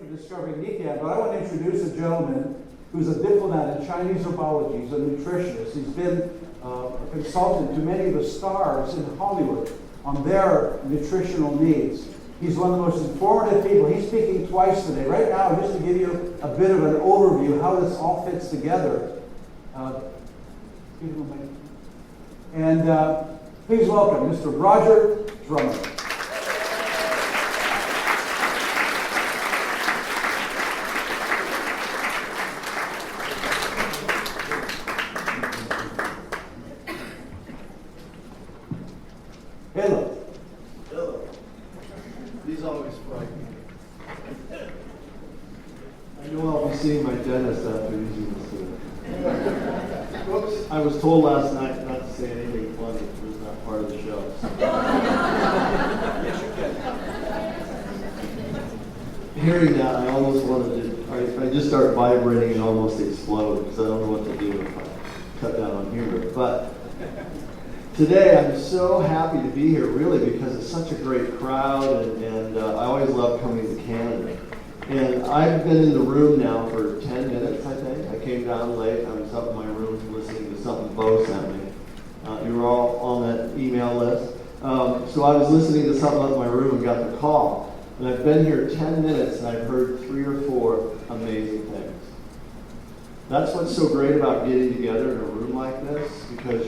for discovering Nikken, but I want to introduce a gentleman who's a diplomat in Chinese herbology. He's a nutritionist. He's been a consultant to many of the stars in Hollywood on their nutritional needs. He's one of the most informative people. He's speaking twice today. Right now, just to give you a bit of an overview how this all fits together. Please welcome Mr. Roger Drummer. Hello. Hello. These always frighten me. I know I'll be seeing my dentist after using this today. Whoops. I was told last night not to say anything funny. It was not part of the show. Yes, you can. Hearing that, I almost wanted to, I just start vibrating and almost explode because I don't know what to do if I cut down on humor. But today, I'm so happy to be here, really, because it's such a great crowd, and I always love coming to Canada. And I've been in the room now for 10 minutes, I think. I came down late. I was up in my room listening to something Bo sent me. You were all on that email list. So I was listening to something up in my room and got the call. And I've been here 10 minutes, and I've heard 3 or 4 amazing things. That's what's so great about getting together in a room like this, because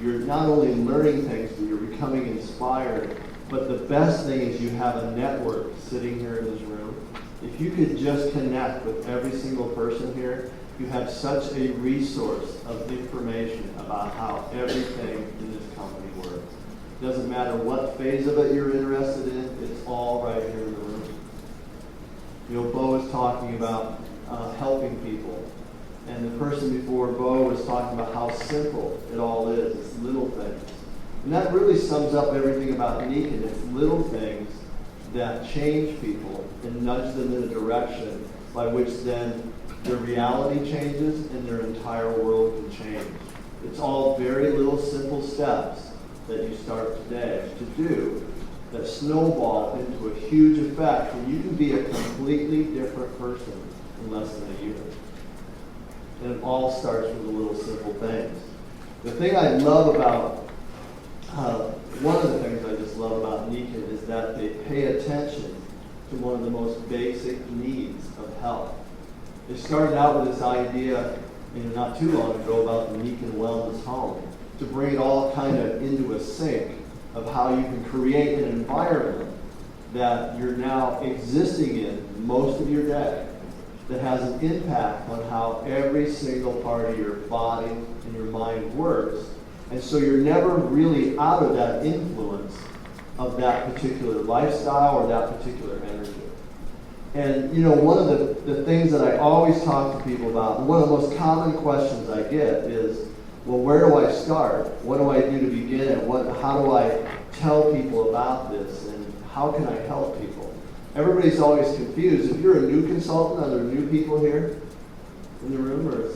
you're not only learning things, but you're becoming inspired. But the best thing is you have a network sitting here in this room. If you could just connect with every single person here, you have such a resource of information about how everything in this company works. It doesn't matter what phase of it you're interested in, it's all right here in the room. You know, Bo was talking about helping people. And the person before Bo was talking about how simple it all is. It's little things. And that really sums up everything about Nikken. It's little things that change people and nudge them in a direction by which then their reality changes and their entire world can change. It's all very little simple steps that you start today to do that snowball into a huge effect where you can be a completely different person in less than a year. And it all starts with the little simple things. The thing I love about, one of the things I just love about Nikken is that they pay attention to one of the most basic needs of health. They started out with this idea, not too long ago, about the Nikken Wellness Home, to bring it all kind of into a sync of how you can create an environment that you're now existing in most of your day, that has an impact on how every single part of your body and your mind works. And so you're never really out of that influence of that particular lifestyle or that particular energy. And one of the things that I always talk to people about, and one of the most common questions I get is, well, where do I start? What do I do to begin it? How do I tell people about this? And how can I help people? Everybody's always confused. If you're a new consultant, are there new people here in the room, or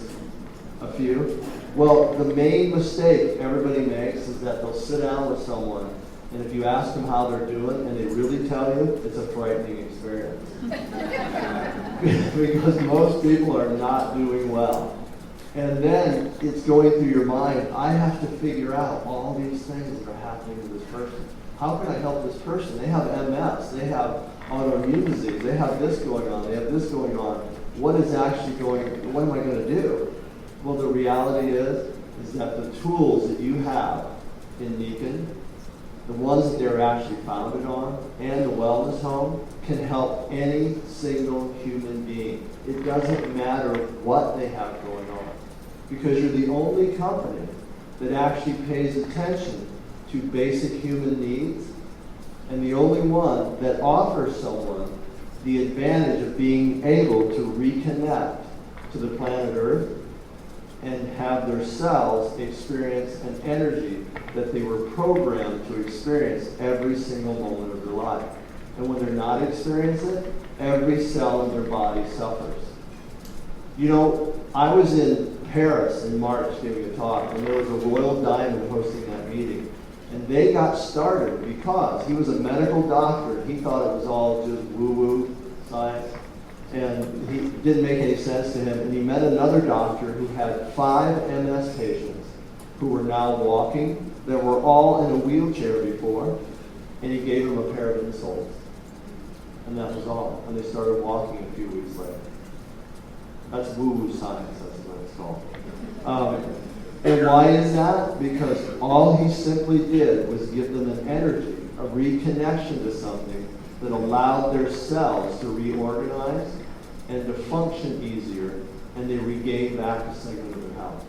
a few? Well, the main mistake everybody makes is that they'll sit down with someone, and if you ask them how they're doing, and they really tell you, it's a frightening experience. Because most people are not doing well. And then it's going through your mind, I have to figure out all these things that are happening to this person. How can I help this person? They have MS, they have autoimmune disease, they have this going on, they have this going on. What is actually what am I going to do? Well, the reality is that the tools that you have in Nikken, the ones that they're actually founded on, and the Wellness Home, can help any single human being. It doesn't matter what they have going on, because you're the only company that actually pays attention to basic human needs, and the only one that offers someone the advantage of being able to reconnect to the planet Earth and have their cells experience an energy that they were programmed to experience every single moment of their life. And when they're not experiencing it, every cell in their body suffers. I was in Paris in March giving a talk, and there was a Royal Diamond hosting that meeting. And they got started because he was a medical doctor. He thought it was all just woo-woo science. And he didn't make any sense to him. And he met another doctor who had 5 MS patients who were now walking, that were all in a wheelchair before, and he gave them a pair of insoles. And that was all. And they started walking a few weeks later. That's woo-woo science, that's what it's called. And why is that? Because all he simply did was give them an energy, a reconnection to something that allowed their cells to reorganize and to function easier, and they regained back a segment of their health.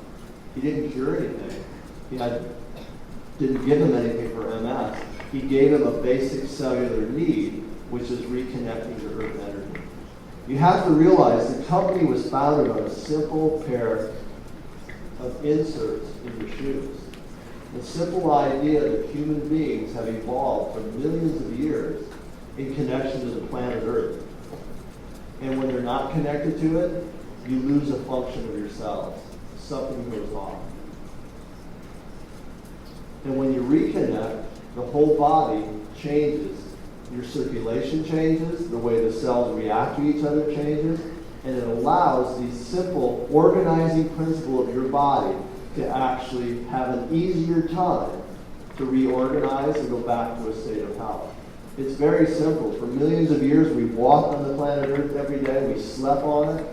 He didn't cure anything. He didn't give them anything for MS. He gave them a basic cellular need, which is reconnecting to earth energy. You have to realize the company was founded on a simple pair of inserts in your shoes. The simple idea that human beings have evolved for millions of years in connection to the planet Earth. And when they're not connected to it, you lose a function of your cells. Something goes off. And when you reconnect, the whole body changes. Your circulation changes, the way the cells react to each other changes, and it allows the simple organizing principle of your body to actually have an easier time to reorganize and go back to a state of health. It's very simple. For millions of years, we walked on the planet Earth every day. We slept on it.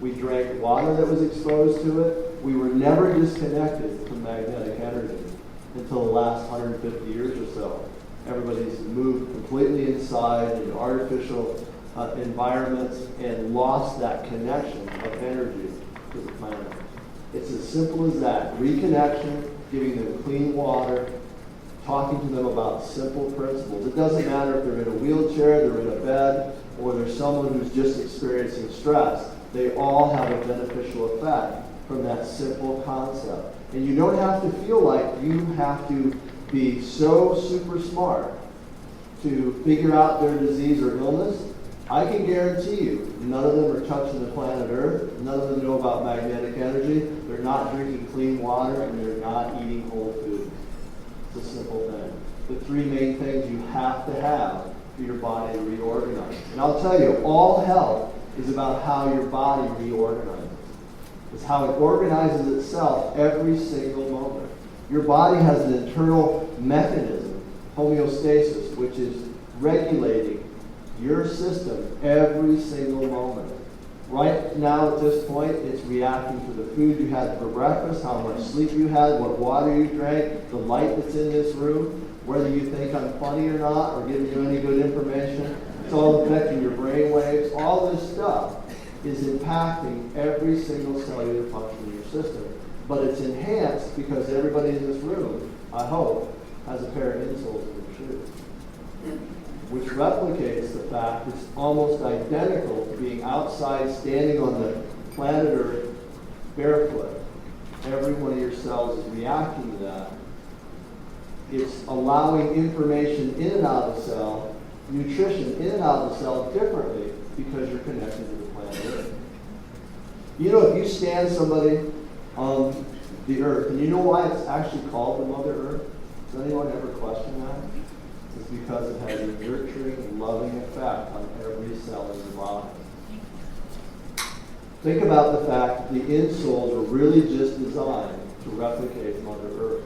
We drank water that was exposed to it. We were never disconnected from magnetic energy until the last 150 years or so. Everybody's moved completely inside into artificial environments and lost that connection of energy to the planet. It's as simple as that. Reconnection, giving them clean water, talking to them about simple principles. It doesn't matter if they're in a wheelchair, they're in a bed, or they're someone who's just experiencing stress. They all have a beneficial effect from that simple concept. And you don't have to feel like you have to be so super smart to figure out their disease or illness. I can guarantee you, none of them are touching the planet Earth. None of them know about magnetic energy. They're not drinking clean water, and they're not eating whole food. It's a simple thing. The 3 main things you have to have for your body to reorganize. And I'll tell you, all health is about how your body reorganizes. It's how it organizes itself every single moment. Your body has an internal mechanism, homeostasis, which is regulating your system every single moment. Right now at this point, it's reacting to the food you had for breakfast, how much sleep you had, what water you drank, the light that's in this room, whether you think I'm funny or not, or giving you any good information. It's all affecting your brain waves. All this stuff is impacting every single cellular function in your system. But it's enhanced because everybody in this room, I hope, has a pair of insoles in their shoes, which replicates the fact it's almost identical to being outside, standing on the planet Earth, barefoot. Every one of your cells is reacting to that. It's allowing information in and out of the cell, nutrition in and out of the cell differently because you're connected to the planet Earth. You know, if you stand somebody on the Earth, and you know why it's actually called the Mother Earth? Does anyone ever question that? It's because it has a nurturing, loving effect on every cell in your body. Think about the fact that the insoles are really just designed to replicate Mother Earth.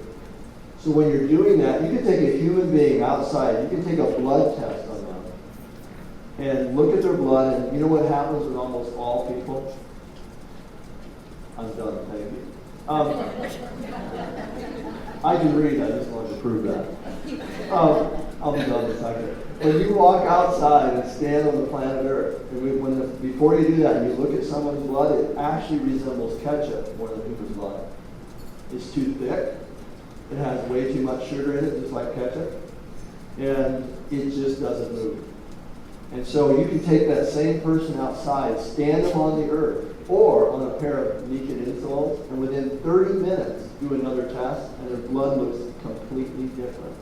So when you're doing that, you can take a human being outside, you can take a blood test on them, and look at their blood, and you know what happens with almost all people? I'm done, thank you. I can read, I just wanted to prove that. I'll be done in a second. When you walk outside and stand on the planet Earth, and before you do that and you look at someone's blood, it actually resembles ketchup more than human blood. It's too thick, it has way too much sugar in it, just like ketchup, and it just doesn't move. And so you can take that same person outside, stand them on the Earth, or on a pair of Nikken insoles, and within 30 minutes do another test, and their blood looks completely different.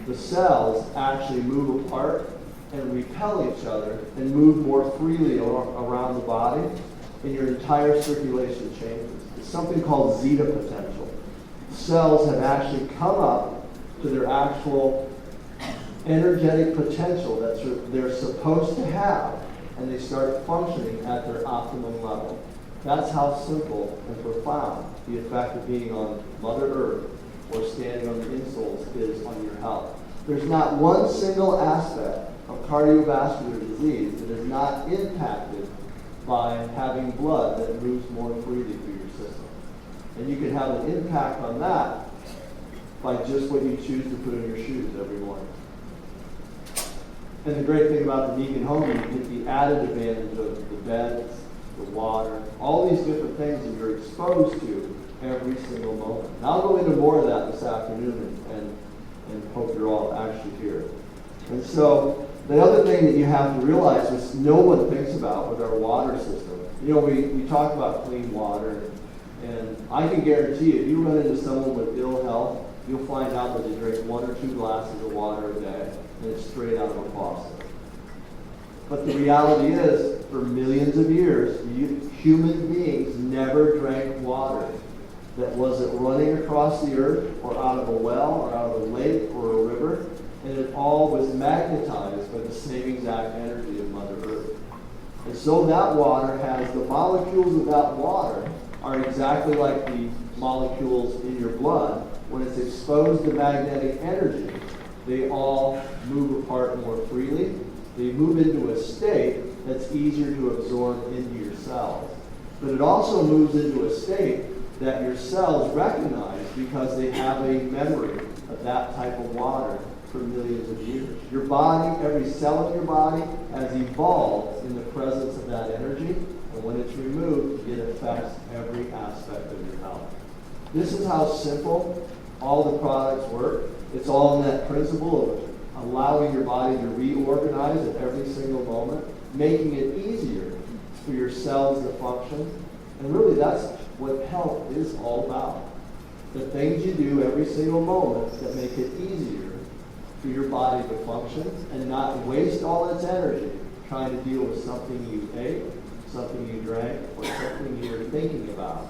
The cells actually move apart and repel each other and move more freely around the body, and your entire circulation changes. It's something called zeta potential. Cells have actually come up to their actual energetic potential that they're supposed to have and they start functioning at their optimum level. That's how simple and profound the effect of being on Mother Earth or standing on the insoles is on your health. There's not one single aspect of cardiovascular disease that is not impacted by having blood that moves more freely through your system. And you can have an impact on that by just what you choose to put in your shoes every morning. And the great thing about the Nikken home, you get the added advantage of the beds, the water, all these different things that you're exposed to every single moment. And I'll go into more of that this afternoon and hope you're all actually here. And so the other thing that you have to realize, which no one thinks about with our water system, you know, we talk about clean water, and I can guarantee you, if you run into someone with ill health, you'll find out that they drink 1 or 2 glasses of water a day, and it's straight out of a faucet. But the reality is, for millions of years, human beings never drank water that wasn't running across the earth or out of a well or out of a lake or a river, and it all was magnetized by the same exact energy of Mother Earth. And so that water has, the molecules of that water are exactly like the molecules in your blood. When it's exposed to magnetic energy, they all move apart more freely. They move into a state that's easier to absorb into your cells. But it also moves into a state that your cells recognize because they have a memory of that type of water for millions of years. Your body, every cell in your body has evolved in the presence of that energy, and when it's removed, it affects every aspect of your health. This is how simple all the products work. It's all in that principle of allowing your body to reorganize at every single moment, making it easier for your cells to function. And really, that's what health is all about. The things you do every single moment that make it easier for your body to function and not waste all its energy trying to deal with something you ate, something you drank, or something you're thinking about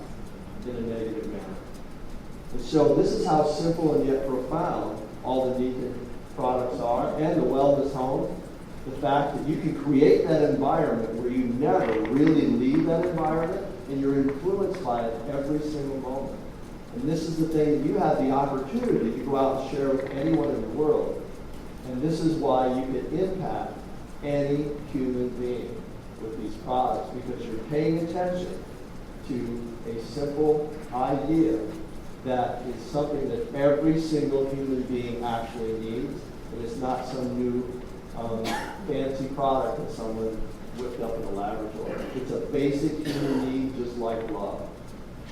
in a negative manner. And so this is how simple and yet profound all the Nikken products are, and the wellness home. The fact that you can create that environment where you never really leave that environment, and you're influenced by it every single moment. And this is the thing that you have the opportunity to go out and share with anyone in the world. And this is why you can impact any human being with these products, because you're paying attention to a simple idea that is something that every single human being actually needs, and it's not some new fancy product that someone whipped up in a laboratory. It's a basic human need, just like love.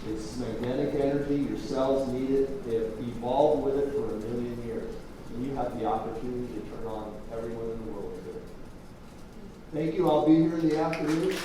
It's magnetic energy. Your cells need it. They've evolved with it for 1 million years. And you have the opportunity to turn on everyone in the world with it. Thank you. I'll be here in the afternoon.